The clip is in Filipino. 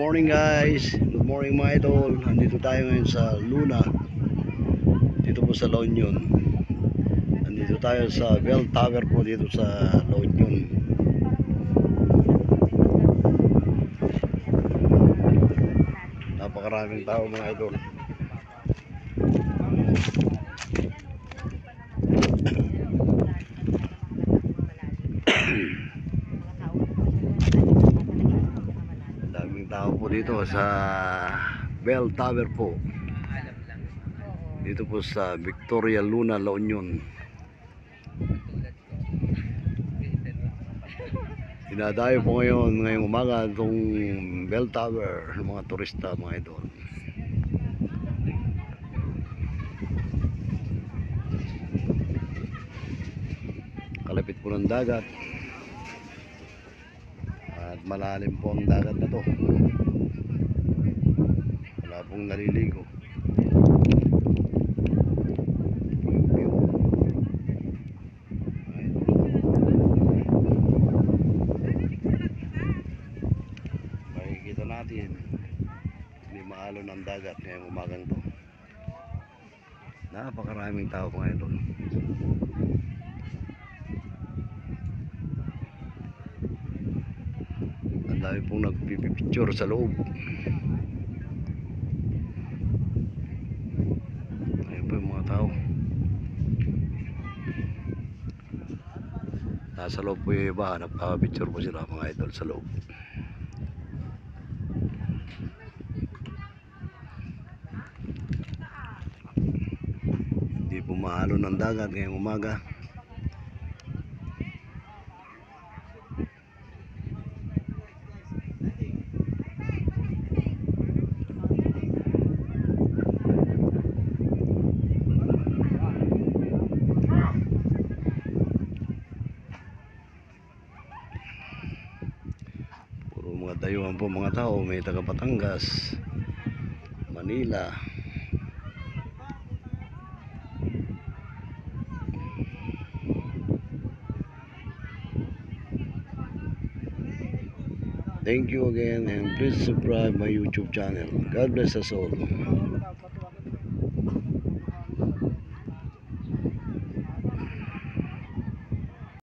morning guys. Good morning mga idol. Nandito tayo ngayon sa Luna. Dito po sa La Union. Nandito tayo sa bell tower po dito sa La Union. Napakaraming tao mga idol. Daming tao po dito sa bell tower po. Dito po sa Victoria Luna, La Union. Dinadayo po ngayong umaga itong bell tower ng mga turista mga idol. Kalapit po ng dagat at malalim po ang dagat na to. Wala pong naliligo. Makikita natin hindi maalo ng dagat ngayong umagang to. Napakaraming tao mga idol. Ang dami pong nagpipicture sa loob. Ayun po yung mga tao. Nasa loob po yung iba. Nagpapicture po sila mga idol sa loob. Hindi po mahalo ng dagat ngayong umaga. Mga dayuhan po mga tao, may taga Batangas, Manila. Thank you again and please subscribe my YouTube channel. God bless us all.